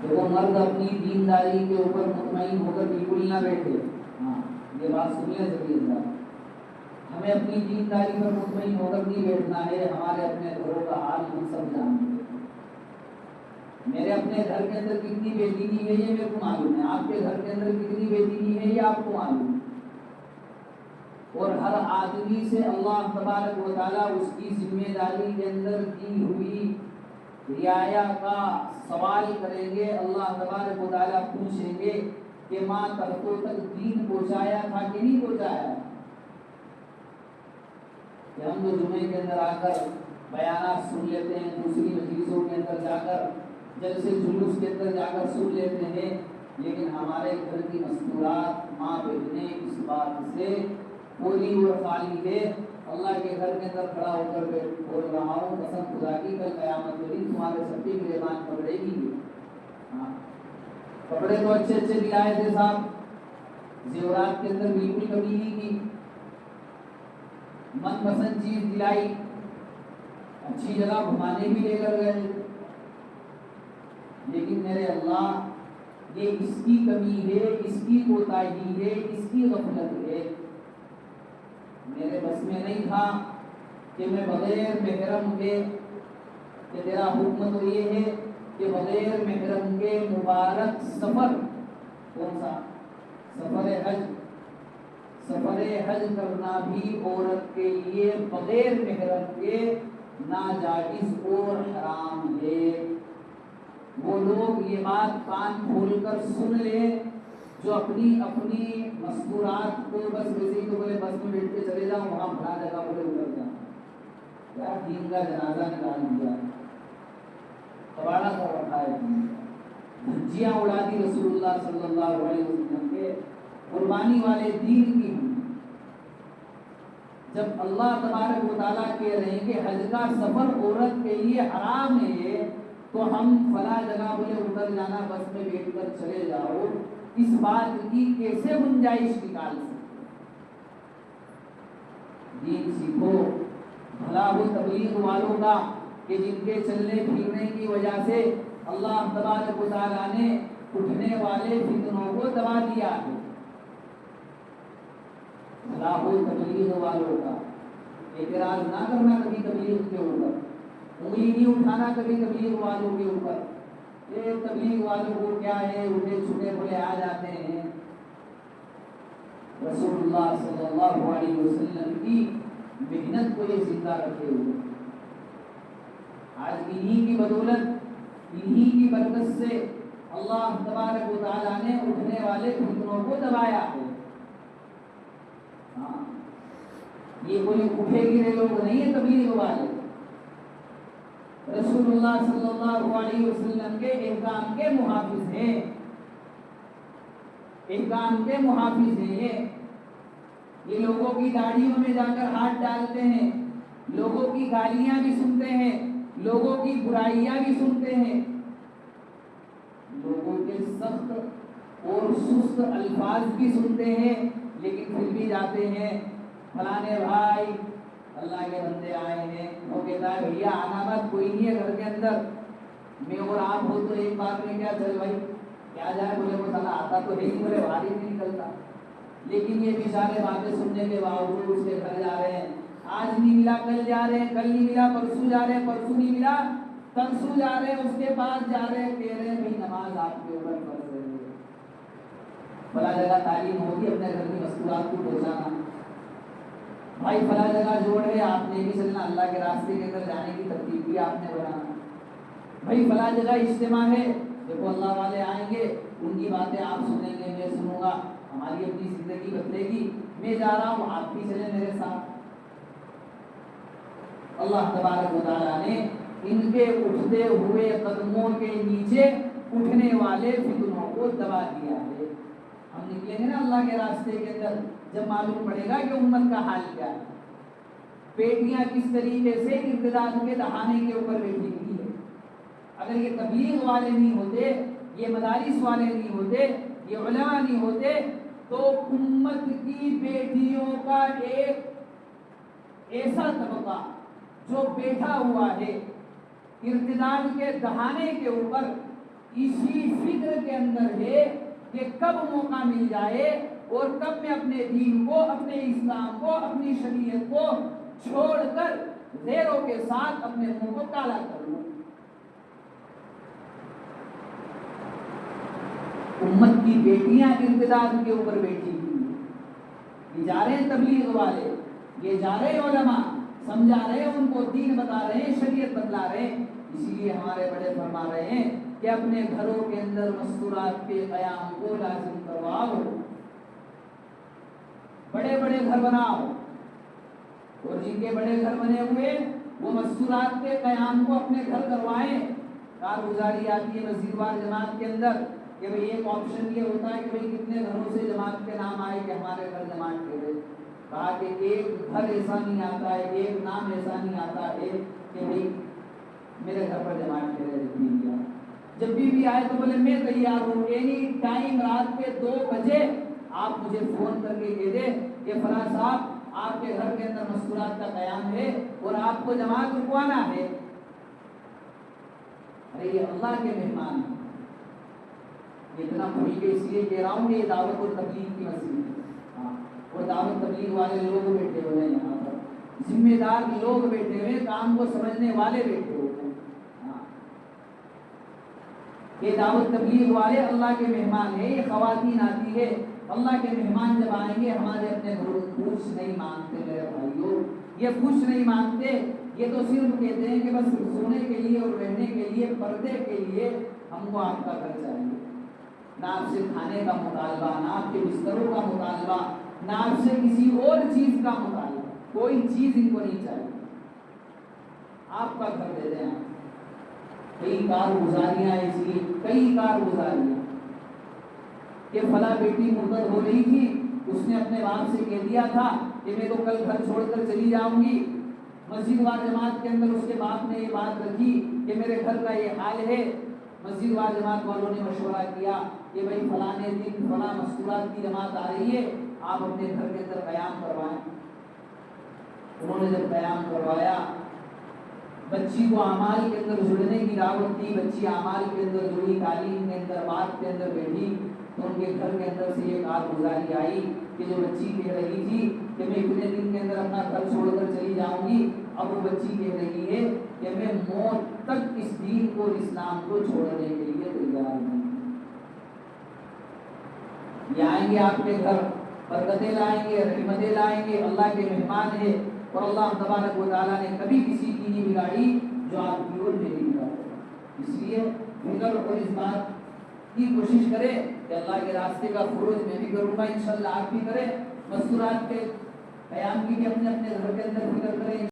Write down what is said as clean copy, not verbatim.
کہ وہ مرد اپنی دینداری کے اوپر مطمئن ہو کر بالکل نہ بیٹھے. ہاں یہ بات سنیے ضروری ہے. ہمیں اپنی دینداری پر مطمئن ہو کر نہیں بیٹھنا ہے. ہمارے اپنے گھروں کا حال ہم سب جانتے ہیں. میرے اپنے گھر کے اندر کتنی بے دینی ہے یہ میرے کو معلوم ہے. آپ کے گھر کے اندر کتنی بے دینی ہے یہ آپ کو معلوم ہے. اور ہر آدمی سے اللہ تبارک و تعالیٰ اس کی ذمہ داری کے اندر دی ہوئی رعایا کا سوال کریں گے. اللہ تبارک و تعالیٰ پوچھیں گے کہ ماں تختوں تک دین پہنچایا تھا کہ نہیں پہنچایا. کہ ہم تو جمعے کے اندر آ کر بیانات سن لیتے ہیں, دوسری مجلسوں کے اندر جا کر جلسے جلوس کے اندر جا کر سن لیتے ہیں, لیکن ہمارے گھر کی مستورات ماں بہنیں اس بات سے پوری اور خالی ہے. اللہ کے گھر کے اندر کھڑا ہو کر بول رہا ہوں قسم خدا کی کل قیامت کے دن تمہارے سب کی گریبان پکڑے گی. ہاں کپڑے تو اچھے اچھے دلائے تھے صاحب, زیورات کے اندر بالکل کمی نہیں کی, من پسند چیز دلائی, اچھی جگہ گھمانے بھی لے کر گئے, لیکن میرے اللہ یہ اس کی کمی ہے, اس کی کوتاہی ہے, اس کی غفلت ہے. میرے بس میں نہیں تھا کہ میں بغیر محرم کے, کہ تیرا حکم تو یہ ہے کہ بغیر محرم کے مبارک سفر, کون سا سفر حج, سفر حج کرنا بھی عورت کے لیے بغیر محرم کے ناجائز اور حرام ہے. وہ لوگ یہ بات کان کھول کر سن لیں جو اپنی اپنی مستورات کو بس ویسے ہی تو بولے بس میں بیٹھ کے چلے جاؤ, وہاں بڑا جگہ بولے اتر جاؤ. کیا دین کا جنازہ نکال دیا, کباڑا کر رکھا ہے, دھجیاں اڑا دی رسول اللہ صلی اللہ علیہ وسلم کے قربانی والے دین کی. جب اللہ تبارک و تعالیٰ کہہ رہے ہیں کہ حج کا سفر عورت کے لیے حرام ہے, تو ہم فلاں جگہ بولے اتر جانا, بس میں بیٹھ کر چلے جاؤ, اس بات کی کیسے گنجائش نکال سکتے. دین سیکھو. بھلا وہ تبلیغ والوں کا کہ جن کے چلنے پھرنے کی وجہ سے اللہ تبارک و تعالیٰ نے اٹھنے والے فتنوں کو دبا دیا ہے. بھلا وہ تبلیغ والوں کا اعتراض نہ کرنا کبھی تبلیغ کے اوپر, انگلی نہیں اٹھانا کبھی تبلیغ والوں کے اوپر. یہ تبلیغ والوں کو کیا ہے, اٹھے چھوٹے بولے آ جاتے ہیں. رسول اللہ صلی اللہ علیہ وسلم کی محنت کو یہ زندہ رکھے ہوئے. آج انہی کی بدولت, انہی کی برکت سے اللہ تبارک و تعالیٰ نے اٹھنے والے فتنوں کو دبایا ہے. ہاں یہ کوئی اٹھے گرے لوگ نہیں ہیں تبلیغ والے. رسول اللہ صلی اللہ علیہ وسلم کے احکام کے محافظ ہیں, احکام کے محافظ ہیں. یہ لوگوں کی داڑھیوں میں جا کر ہاتھ ڈالتے ہیں, لوگوں کی گالیاں بھی سنتے ہیں, لوگوں کی برائیاں بھی سنتے ہیں, لوگوں کے سخت اور سست الفاظ بھی سنتے ہیں, لیکن پھر بھی جاتے ہیں. فلانے بھائی اللہ کے بندے آئے ہیں, وہ کہتا ہے بھیا آنا مت, کوئی نہیں ہے گھر کے اندر, میں اور آپ ہو تو ایک بات میں کیا چل بھائی کیا جائے, بولے وہ سلا آتا تو ہے ہی, بولے باہر ہی نہیں نکلتا. لیکن یہ بیچارے باتیں سننے کے باوجود اس کے گھر جا رہے ہیں. آج نہیں ملا کل جا رہے ہیں, کل نہیں ملا پرسوں جا رہے ہیں, پرسوں نہیں ملا ترسوں جا رہے ہیں, اس کے بعد جا رہے ہیں, کہہ رہے ہیں بھائی نماز آپ کے اوپر فرض ہے. فلاں جگہ تعلیم ہوگی, اپنے گھر کی مستورات کو پہنچانا. بھائی فلاں جگہ جوڑ ہے, آپ نے بھی چلنا, اللہ کے راستے کے اندر جانے کی ترتیب بھی آپ نے بنانا. بھائی فلاں جگہ اجتماع ہے, دیکھو اللہ والے آئیں گے, ان کی باتیں آپ سنیں گے, میں سنوں گا, ہماری اپنی زندگی بدلے گی. میں جا رہا ہوں, آپ بھی چلیں میرے ساتھ. اللہ تبارک و تعالیٰ نے ان کے اٹھتے ہوئے قدموں کے نیچے اٹھنے والے فتنوں کو دبا دیا ہے. ہم نکلیں گے نا اللہ کے راستے کے اندر, جب معلوم پڑے گا کہ امت کا حال کیا ہے, بیٹیاں کس طریقے سے ارتداد کے دہانے کے اوپر بیٹھی ہوئی ہے. اگر یہ تبلیغ والے نہیں ہوتے, یہ مدارس والے نہیں ہوتے, یہ علماء نہیں ہوتے, تو امت کی بیٹیوں کا ایک ایسا طبقہ جو بیٹھا ہوا ہے ارتداد کے دہانے کے اوپر, اسی فکر کے اندر ہے کہ کب موقع مل جائے اور کب میں اپنے دین کو، اپنے اسلام کو، اپنی شریعت کو چھوڑ کر غیروں کے ساتھ اپنے منہ کو کالا کر لوں۔ امت کی بیٹیاں ارتداد کے اوپر بیٹھی ہوئی ہیں، یہ جا رہے ہیں تبلیغ والے، یہ جا رہے ہیں علماء، سمجھا رہے ہیں ان کو، دین بتا رہے ہیں، شریعت بتلا رہے ہیں۔ اسی لیے ہمارے بڑے فرما رہے ہیں کہ اپنے گھروں کے اندر مستورات کے قیام کو لازم کرواؤ، بڑے بڑے گھر بناؤ، اور جن کے بڑے گھر بنے ہوئے وہ مستورات کے قیام کو اپنے گھر کروائیں۔ کارگزاری آتی ہے مسجد وار جماعت کے اندر کہ بھئی ایک آپشن یہ ہوتا ہے کہ بھئی کتنے گھروں سے جماعت کے نام آئے کہ ہمارے گھر جماعت کے لئے، کہا کہ ایک گھر ایسا نہیں آتا ہے، ایک نام ایسا نہیں آتا ہے کہ بھئی میرے گھر پر جماعت کے لئے جب بھی آئے تو بولے میں تیار ہوں، اینی ٹائم رات کے 2 بجے آپ مجھے فون کر کے کہہ دیں کہ فلاں صاحب آپ کے گھر کے اندر مستورات کا قیام ہے اور آپ کو جماعت رکوانا ہے۔ ارے یہ اللہ کے مہمان ہیں، اتنا کھل کے اس لیے کہہ رہا ہوں کہ یہ دعوت اور تبلیغ کی مسجد ہے، اور دعوت تبلیغ والے لوگ بیٹھے ہوئے ہیں یہاں پر، ذمہ دار لوگ بیٹھے ہوئے، کام کو سمجھنے والے بیٹھے ہوئے ہیں۔ یہ دعوت تبلیغ والے اللہ کے مہمان ہیں، یہ خواتین آتی ہے، اللہ کے مہمان جب آئیں گے ہمارے اپنے گھروں کچھ نہیں مانگتے میرے بھائیوں، یہ کچھ نہیں مانگتے، یہ تو صرف کہتے ہیں کہ بس سونے کے لیے اور رہنے کے لیے، پردے کے لیے ہم کو آپ کا گھر چاہیے، نہ آپ سے کھانے کا مطالبہ، نہ آپ کے بستروں کا مطالبہ، نہ آپ سے کسی اور چیز کا مطالبہ، کوئی چیز ان کو نہیں چاہیے، آپ کا گھر دے دیں۔ کئی کارگزاریاں ایسی، کئی کارگزاریاں کہ فلاں بیٹی مرتد ہو رہی تھی، اس نے اپنے باپ سے کہہ دیا تھا کہ میں تو کل گھر چھوڑ کر چلی جاؤں گی، مسجد وار جماعت کے اندر اس کے باپ نے یہ بات رکھی کہ میرے گھر کا یہ حال ہے، مسجد وار جماعت والوں نے مشورہ کیا کہ بھئی فلاں دن فلاں مستورات کی جماعت آ رہی ہے، آپ اپنے گھر کے اندر قیام کروائیں۔ انہوں نے جب قیام کروایا، بچی کو اعمال کے اندر جڑنے کی دعوت دی، بچی اعمال کے اندر جڑی، تعلیم کے اندر، بات کے اندر بیٹھی، تو ان کے گھر کے اندر سے یہ کارگزاری آئی کہ جو بچی کہہ رہی تھی کہ میں اتنے دن کے اندر اپنا گھر چھوڑ کر چلی جاؤں گی، اب وہ بچی کہہ رہی ہے کہ میں موت تک اس دین کو، اسلام کو چھوڑنے کے لیے تیار ہوں۔ یہ آئیں گے آپ کے گھر، برکتیں لائیں گے، رحمتیں لائیں گے، اللہ کے مہمان ہیں، اور اللہ تبارک و تعالیٰ نے کبھی کسی کی نہیں بگاڑی جو آپ کی اور میری بگاڑی۔ اس لیے فکر اور اس بات کی کوشش کرے کہ اللہ کے راستے کا خروج میں بھی کروں گا، انشاءاللہ آپ بھی کریں، مستورات کے قیام کی بھی اپنے اپنے گھر کے اندر فکر کریں۔